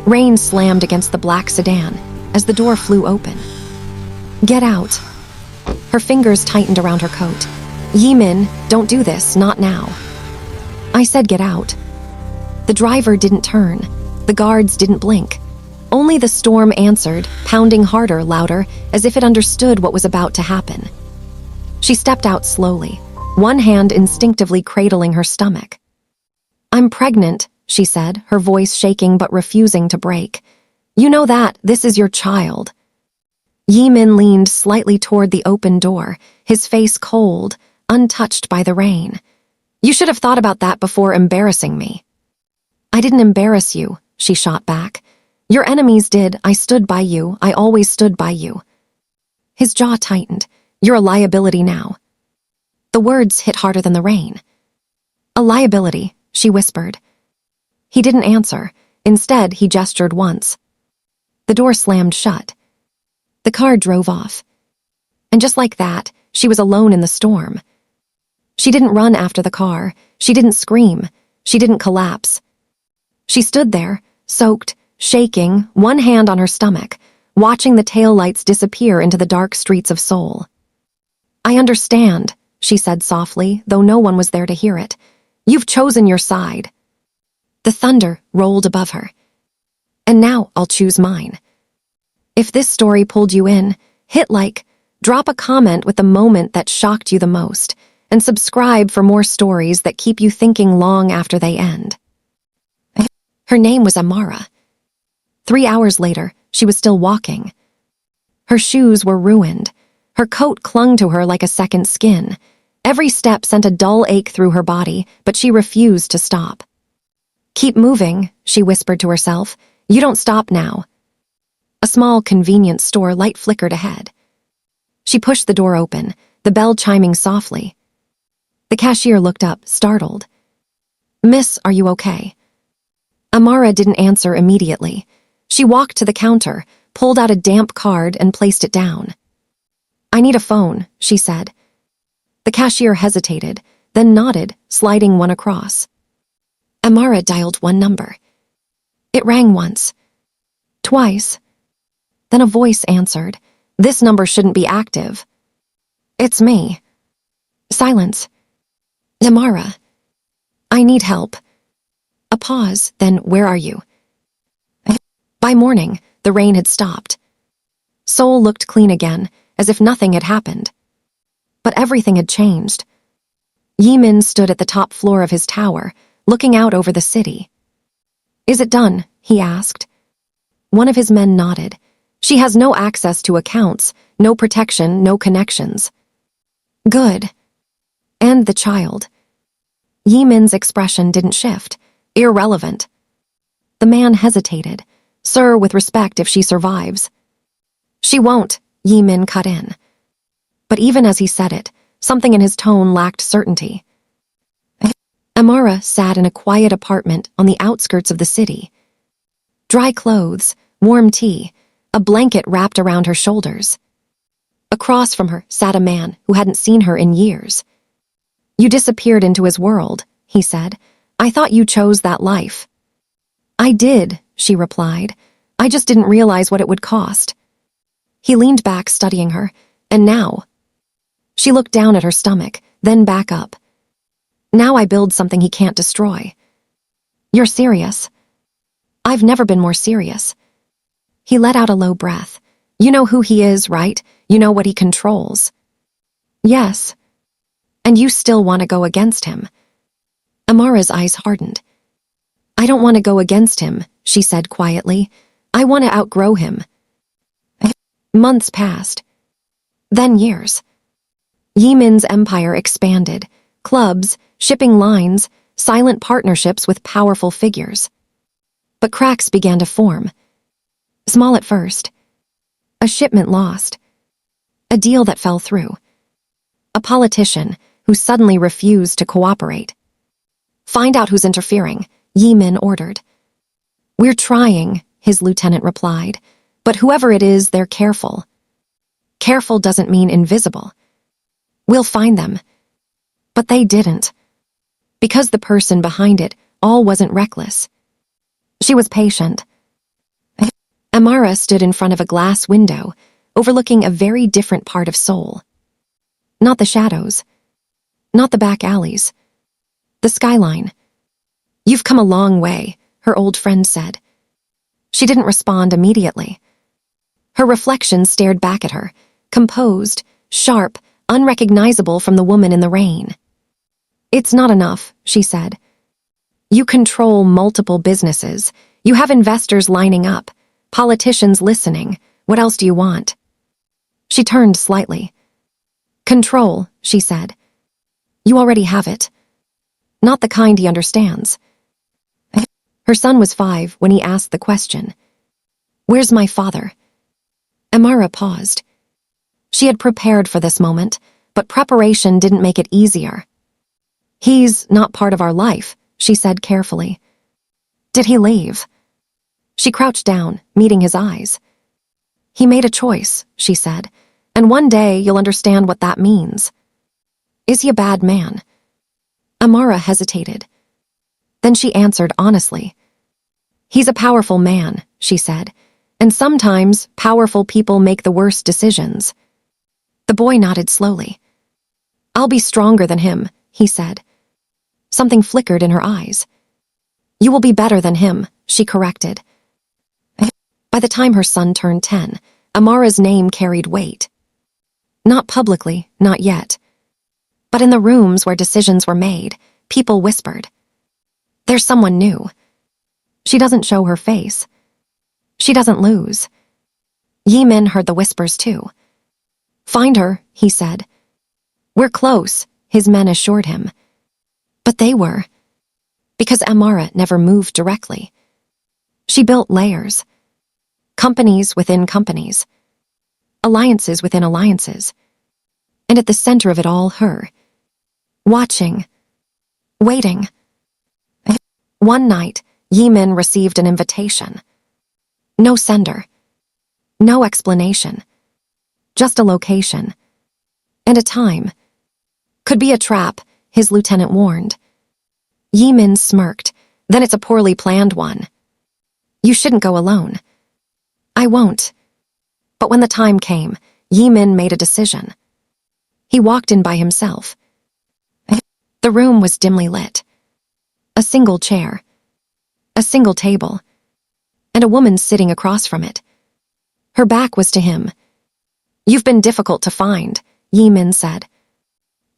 Rain slammed against the black sedan as the door flew open. "Get out." Her fingers tightened around her coat. "Yimin, don't do this, not now." "I said get out." The driver didn't turn. The guards didn't blink. Only the storm answered, pounding harder, louder, as if it understood what was about to happen. She stepped out slowly, one hand instinctively cradling her stomach. "I'm pregnant," she said, her voice shaking but refusing to break. "You know that, this is your child." Yimin leaned slightly toward the open door, his face cold, untouched by the rain. "You should have thought about that before embarrassing me." "I didn't embarrass you," she shot back. "Your enemies did. I stood by you. I always stood by you." His jaw tightened. "You're a liability now." The words hit harder than the rain. "A liability," she whispered. He didn't answer. Instead, he gestured once. The door slammed shut. The car drove off. And just like that, she was alone in the storm. She didn't run after the car. She didn't scream. She didn't collapse. She stood there, soaked, shaking, one hand on her stomach, watching the taillights disappear into the dark streets of Seoul. "I understand," she said softly, though no one was there to hear it. "You've chosen your side." The thunder rolled above her. "And now I'll choose mine." If this story pulled you in, hit like, drop a comment with the moment that shocked you the most, and subscribe for more stories that keep you thinking long after they end. Her name was Amara. 3 hours later, she was still walking. Her shoes were ruined. Her coat clung to her like a second skin. Every step sent a dull ache through her body, but she refused to stop. "Keep moving," she whispered to herself. "You don't stop now." A small convenience store light flickered ahead. She pushed the door open, the bell chiming softly. The cashier looked up, startled. "Miss, are you okay?" Amara didn't answer immediately. She walked to the counter, pulled out a damp card and placed it down. "I need a phone," she said. The cashier hesitated, then nodded, sliding one across. Amara dialed one number. It rang once. Twice. Then a voice answered. "This number shouldn't be active." "It's me." Silence. "Amara. I need help." A pause, then "Where are you?" By morning, the rain had stopped. Seoul looked clean again, as if nothing had happened. But everything had changed. Yimin stood at the top floor of his tower, looking out over the city. "Is it done?" he asked. One of his men nodded. "She has no access to accounts, no protection, no connections." "Good. And the child." Yimin's expression didn't shift. "Irrelevant." The man hesitated. "Sir, with respect, if she survives." "She won't," Yimin cut in. But even as he said it, something in his tone lacked certainty. Amara sat in a quiet apartment on the outskirts of the city. Dry clothes, warm tea, a blanket wrapped around her shoulders. Across from her sat a man who hadn't seen her in years. "You disappeared into his world," he said. "I thought you chose that life." "I did," she replied. "I just didn't realize what it would cost." He leaned back, studying her. "And now?" She looked down at her stomach, then back up. "Now I build something he can't destroy." "You're serious?" "I've never been more serious." He let out a low breath. "You know who he is, right? You know what he controls." "Yes." "And you still want to go against him?" Amara's eyes hardened. "I don't want to go against him," she said quietly. "I want to outgrow him." Months passed. Then years. Yimin's empire expanded. Clubs, shipping lines, silent partnerships with powerful figures. But cracks began to form. Small at first. A shipment lost. A deal that fell through. A politician who suddenly refused to cooperate. "Find out who's interfering," Yimin ordered. "We're trying," his lieutenant replied. "But whoever it is, they're careful." Careful doesn't mean invisible. "We'll find them." But they didn't. Because the person behind it all wasn't reckless. She was patient. Amara stood in front of a glass window, overlooking a very different part of Seoul. Not the shadows. Not the back alleys. The skyline. "You've come a long way," her old friend said. She didn't respond immediately. Her reflection stared back at her, composed, sharp, unrecognizable from the woman in the rain. "It's not enough," she said. "You control multiple businesses. You have investors lining up, politicians listening. What else do you want?" She turned slightly. "Control," she said. "You already have it. Not the kind he understands." Her son was 5 when he asked the question. "Where's my father?" Amara paused. She had prepared for this moment, but preparation didn't make it easier. "He's not part of our life," she said carefully. "Did he leave?" She crouched down, meeting his eyes. "He made a choice," she said, "and one day you'll understand what that means." "Is he a bad man?" Amara hesitated. Then she answered honestly. "He's a powerful man," she said, "and sometimes powerful people make the worst decisions." The boy nodded slowly. "I'll be stronger than him," he said. Something flickered in her eyes. "You will be better than him," she corrected. By the time her son turned 10, Amara's name carried weight. Not publicly, not yet. But in the rooms where decisions were made, people whispered. "There's someone new. She doesn't show her face. She doesn't lose." Yimin heard the whispers too. "Find her," he said. "We're close," his men assured him. But they were. Because Amara never moved directly. She built layers. Companies within companies. Alliances within alliances. And at the center of it all, her. Watching. Waiting. One night, Yimin received an invitation. No sender. No explanation. Just a location. And a time. "Could be a trap," his lieutenant warned. Yimin smirked. "Then it's a poorly planned one." "You shouldn't go alone." "I won't." But when the time came, Yimin made a decision. He walked in by himself. The room was dimly lit. A single chair. A single table. And a woman sitting across from it. Her back was to him. "You've been difficult to find," Yimin said.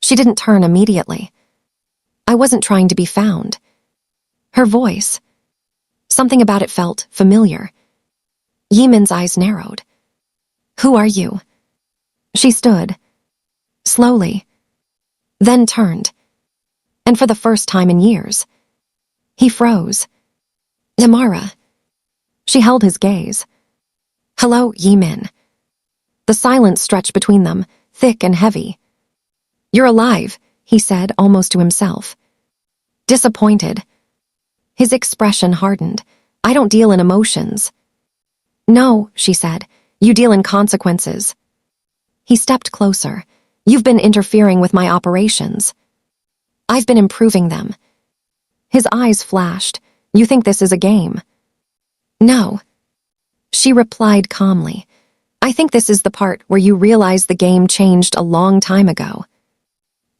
She didn't turn immediately. "I wasn't trying to be found." Her voice. Something about it felt familiar. Yimin's eyes narrowed. "Who are you?" She stood. Slowly. Then turned. And for the first time in years, he froze. "Amara." She held his gaze. "Hello, Yimin." The silence stretched between them, thick and heavy. "You're alive," he said, almost to himself. Disappointed. His expression hardened. "I don't deal in emotions." "No," she said, "you deal in consequences." He stepped closer. "You've been interfering with my operations." "I've been improving them." His eyes flashed. "You think this is a game?" "No." She replied calmly. "I think this is the part where you realize the game changed a long time ago."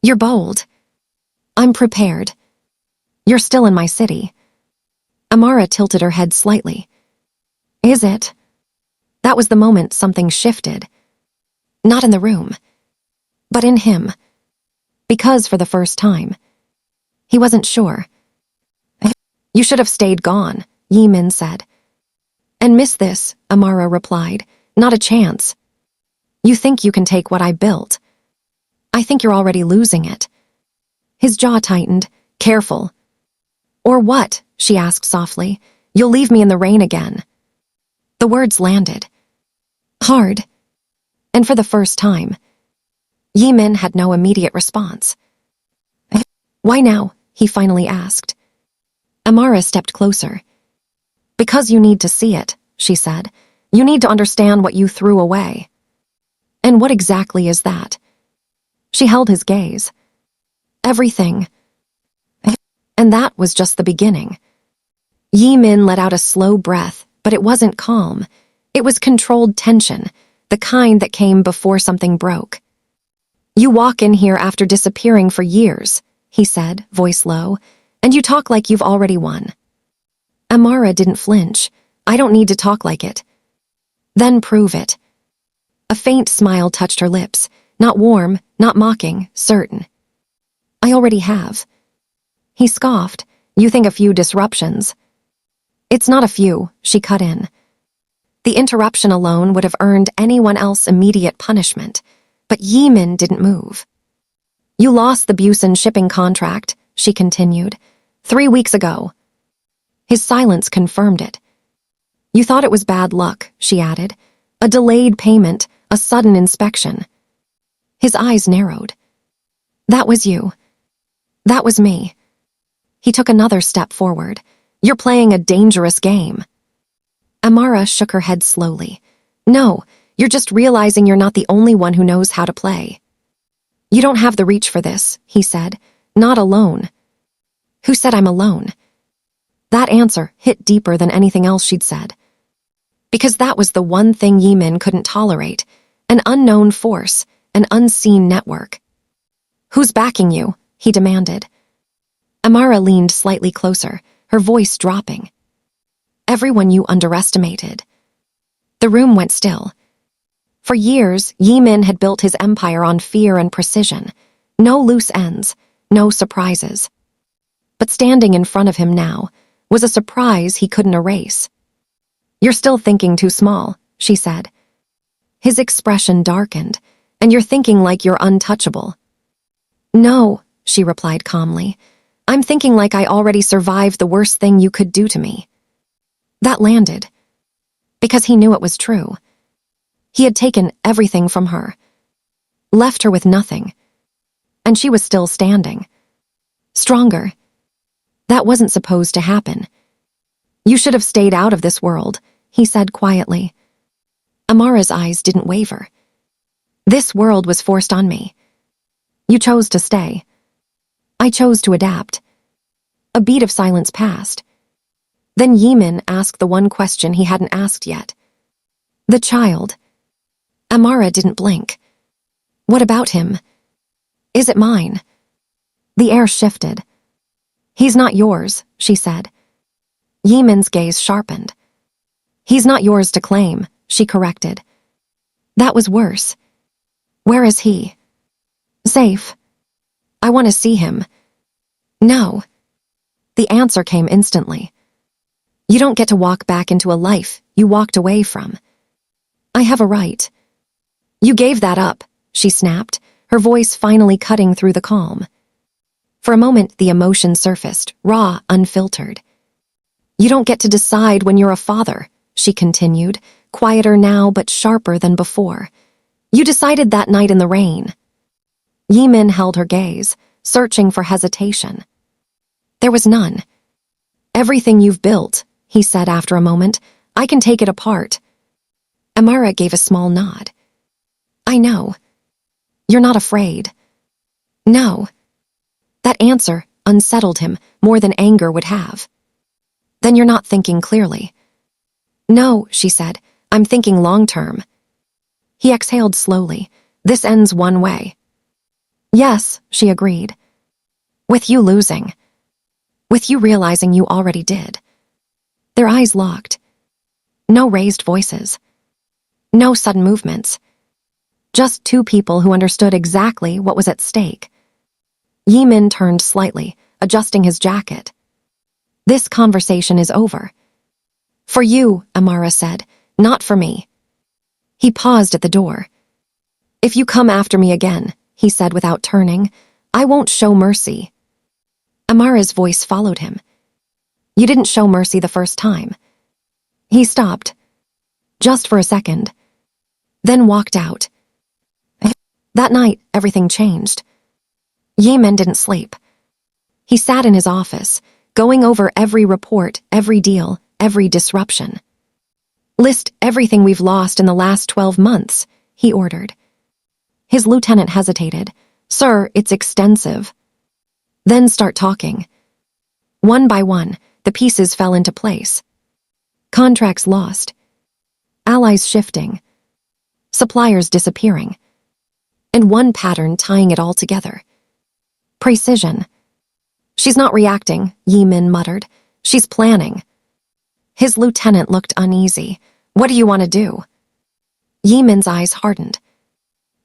"You're bold." "I'm prepared." "You're still in my city." Amara tilted her head slightly. "Is it?" That was the moment something shifted. Not in the room, but in him. Because for the first time, he wasn't sure. "You should have stayed gone," Yimin said. "And miss this," Amara replied. "Not a chance. You think you can take what I built. I think you're already losing it." His jaw tightened. "Careful." "Or what?" she asked softly. "You'll leave me in the rain again." The words landed. Hard. And for the first time, Yimin had no immediate response. "Why now?" he finally asked. Amara stepped closer. "Because you need to see it," she said. "You need to understand what you threw away." "And what exactly is that?" She held his gaze. "Everything." And that was just the beginning. Yimin let out a slow breath, but it wasn't calm. It was controlled tension, the kind that came before something broke. "You walk in here after disappearing for years," he said, voice low, "and you talk like you've already won." Amara didn't flinch. "I don't need to talk like it." "Then prove it." A faint smile touched her lips, not warm, not mocking, certain. "I already have." He scoffed. "You think a few disruptions." "It's not a few," she cut in. The interruption alone would have earned anyone else immediate punishment, but Yeeman didn't move. "You lost the Busan shipping contract," she continued, 3 weeks ago." His silence confirmed it. "You thought it was bad luck," she added. "A delayed payment, a sudden inspection." His eyes narrowed. "That was you. That was me." He took another step forward. "You're playing a dangerous game." Amara shook her head slowly. "No, you're just realizing you're not the only one who knows how to play." "You don't have the reach for this," he said. "Not alone." "Who said I'm alone?" That answer hit deeper than anything else she'd said. Because that was the one thing Yeeman couldn't tolerate, an unknown force, an unseen network. "Who's backing you?" he demanded. Amara leaned slightly closer, her voice dropping. "Everyone you underestimated." The room went still. For years, Yeeman had built his empire on fear and precision. No loose ends, no surprises. But standing in front of him now was a surprise he couldn't erase. "You're still thinking too small," she said. His expression darkened. "And you're thinking like you're untouchable." "No," she replied calmly. "I'm thinking like I already survived the worst thing you could do to me." That landed. Because he knew it was true. He had taken everything from her, left her with nothing. And she was still standing. Stronger. That wasn't supposed to happen. "You should have stayed out of this world," he said quietly. Amara's eyes didn't waver. "This world was forced on me. You chose to stay. I chose to adapt." A beat of silence passed. Then Yeeman asked the one question he hadn't asked yet. "The child." Amara didn't blink. "What about him? Is it mine?" The air shifted. "He's not yours," she said. Yeeman's gaze sharpened. "He's not yours to claim," she corrected. That was worse. "Where is he?" "Safe." "I want to see him." "No." The answer came instantly. "You don't get to walk back into a life you walked away from." "I have a right." "You gave that up," she snapped, her voice finally cutting through the calm. For a moment, the emotion surfaced, raw, unfiltered. "You don't get to decide when you're a father," she continued, quieter now but sharper than before. "You decided that night in the rain." Yeeman held her gaze, searching for hesitation. There was none. "Everything you've built," he said after a moment, "I can take it apart." Amara gave a small nod. "I know. You're not afraid." "No." That answer unsettled him more than anger would have. "Then you're not thinking clearly." "No," she said, "I'm thinking long-term." He exhaled slowly. "This ends one way." "Yes," she agreed. "With you losing. With you realizing you already did." Their eyes locked. No raised voices. No sudden movements. Just two people who understood exactly what was at stake. Yeeman turned slightly, adjusting his jacket. "This conversation is over." "For you," Amara said, "not for me." He paused at the door. "If you come after me again," he said without turning, "I won't show mercy." Amara's voice followed him. "You didn't show mercy the first time." He stopped. Just for a second. Then walked out. That night, everything changed. Yeeman didn't sleep. He sat in his office, going over every report, every deal, every disruption. "List everything we've lost in the last 12 months, he ordered. His lieutenant hesitated. "Sir, it's extensive." "Then start talking." One by one, the pieces fell into place. Contracts lost. Allies shifting. Suppliers disappearing. And one pattern tying it all together. Precision. She's not reacting, Yi-min muttered. She's planning. His lieutenant looked uneasy. What do you want to do? Yi-min's eyes hardened.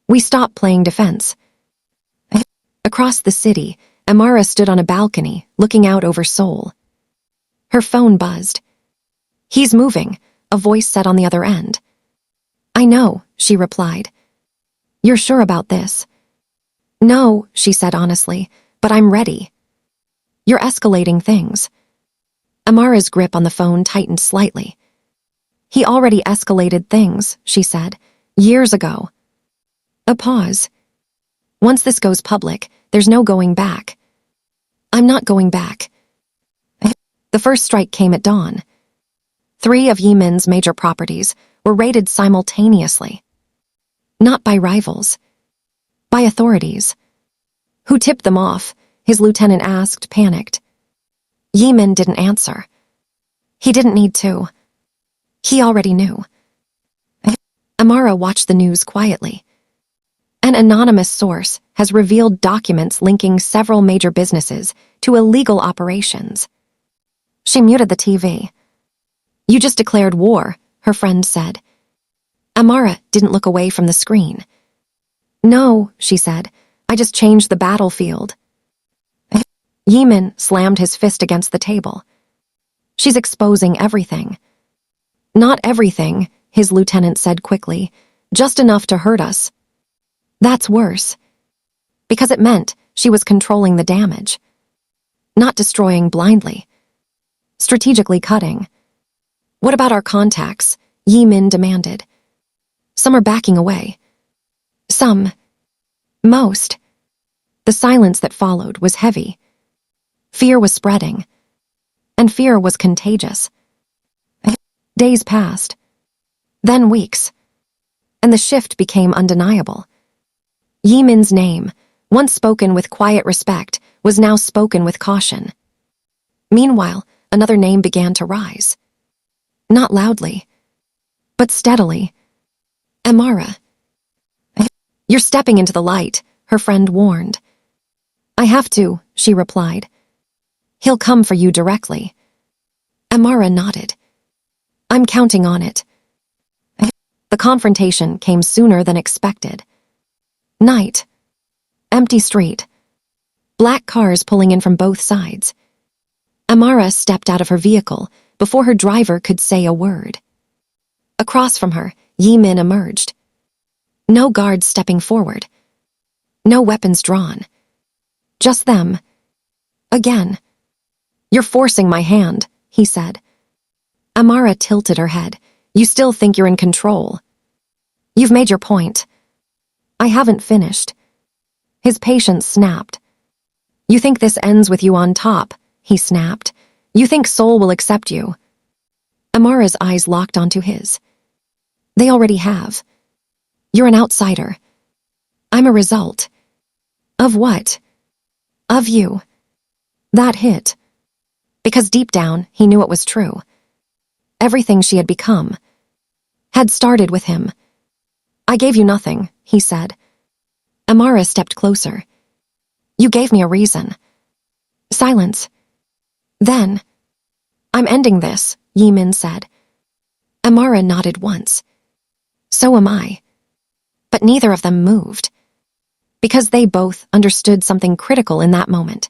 We stopped playing defense. Across the city, Amara stood on a balcony, looking out over Seoul. Her phone buzzed. He's moving, a voice said on the other end. I know, she replied. You're sure about this? No, she said honestly, but I'm ready. You're escalating things. Amara's grip on the phone tightened slightly. He already escalated things, she said, years ago. A pause. Once this goes public, there's no going back. I'm not going back. The first strike came at dawn. 3 of Yi-min's major properties were raided simultaneously. Not by rivals. By authorities. Who tipped them off? His lieutenant asked, panicked. Yi-min didn't answer. He didn't need to. He already knew. Amara watched the news quietly. An anonymous source has revealed documents linking several major businesses to illegal operations. She muted the TV. You just declared war, her friend said. Amara didn't look away from the screen. No, she said, I just changed the battlefield. Yi-min slammed his fist against the table. She's exposing everything. Not everything, his lieutenant said quickly, just enough to hurt us. That's worse. Because it meant she was controlling the damage. Not destroying blindly. Strategically cutting. What about our contacts? Yi-min demanded. Some are backing away. Some. Most. The silence that followed was heavy. Fear was spreading. And fear was contagious. Days passed. Then weeks. And the shift became undeniable. Yi-min's name, once spoken with quiet respect, was now spoken with caution. Meanwhile, another name began to rise. Not loudly, but steadily. Amara. You're stepping into the light, her friend warned. I have to, she replied. He'll come for you directly. Amara nodded. I'm counting on it. The confrontation came sooner than expected. Night. Empty street. Black cars pulling in from both sides. Amara stepped out of her vehicle before her driver could say a word. Across from her, Yi-min emerged. No guards stepping forward. No weapons drawn. Just them. Again. You're forcing my hand, he said. Amara tilted her head. You still think you're in control. You've made your point. I haven't finished. His patience snapped. You think this ends with you on top, he snapped. You think Seoul will accept you. Amara's eyes locked onto his. They already have. You're an outsider. I'm a result. Of what? Of you. That hit. Because deep down, he knew it was true. Everything she had become had started with him. I gave you nothing, he said. Amara stepped closer. You gave me a reason. Silence. Then, I'm ending this, Yi-min said. Amara nodded once. So am I. But neither of them moved. Because they both understood something critical in that moment.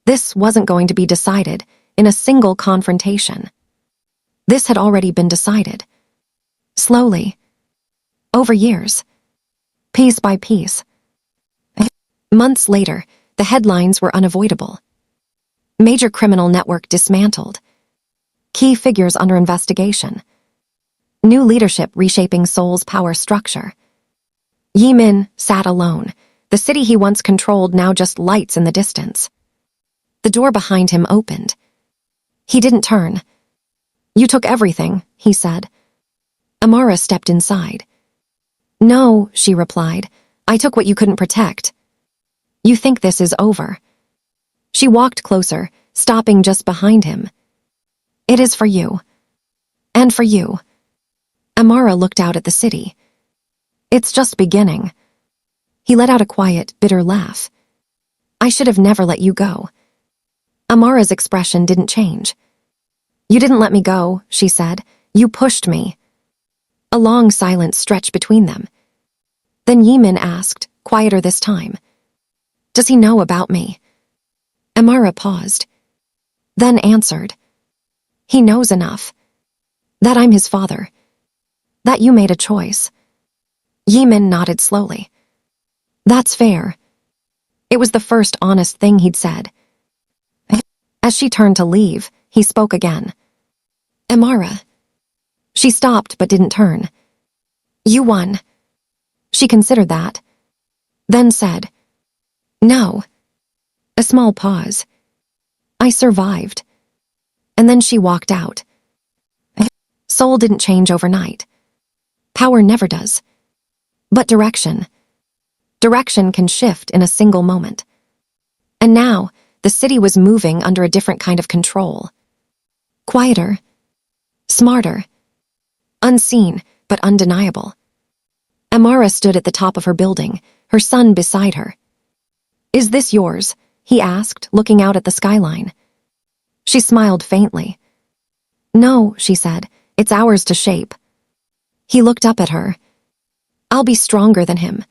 This wasn't going to be decided in a single confrontation. This had already been decided. Slowly. Over years. Piece by piece. Months later, the headlines were unavoidable. Major criminal network dismantled. Key figures under investigation. New leadership reshaping Seoul's power structure. Yi-min sat alone. The city he once controlled now just lights in the distance. The door behind him opened. He didn't turn. You took everything, he said. Amara stepped inside. No, she replied. I took what you couldn't protect. You think this is over. She walked closer, stopping just behind him. It is for you. And for you. Amara looked out at the city. It's just beginning. He let out a quiet, bitter laugh. I should have never let you go. Amara's expression didn't change. You didn't let me go, she said. You pushed me. A long silence stretched between them. Then Yimin asked, quieter this time. Does he know about me? Amara paused. Then answered. He knows enough. That I'm his father. That you made a choice. Yimin nodded slowly. That's fair. It was the first honest thing he'd said. As she turned to leave, he spoke again. Amara. She stopped but didn't turn. You won. She considered that. Then said, No. A small pause. I survived. And then she walked out. Seoul didn't change overnight. Power never does. But direction. Direction can shift in a single moment. And now, the city was moving under a different kind of control. Quieter. Smarter. Unseen, but undeniable. Amara stood at the top of her building, her son beside her. Is this yours? He asked, looking out at the skyline. She smiled faintly. No, she said, it's ours to shape. He looked up at her. I'll be stronger than him.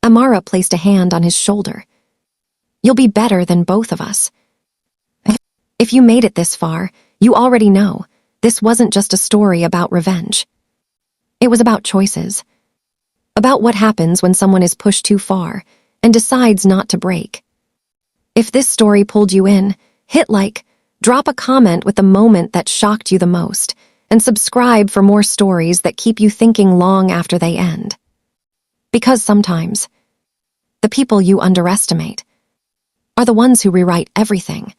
Amara placed a hand on his shoulder. You'll be better than both of us. If you made it this far, you already know, this wasn't just a story about revenge. It was about choices. About what happens when someone is pushed too far and decides not to break. If this story pulled you in, hit like, drop a comment with the moment that shocked you the most, and subscribe for more stories that keep you thinking long after they end. Because sometimes, the people you underestimate are the ones who rewrite everything.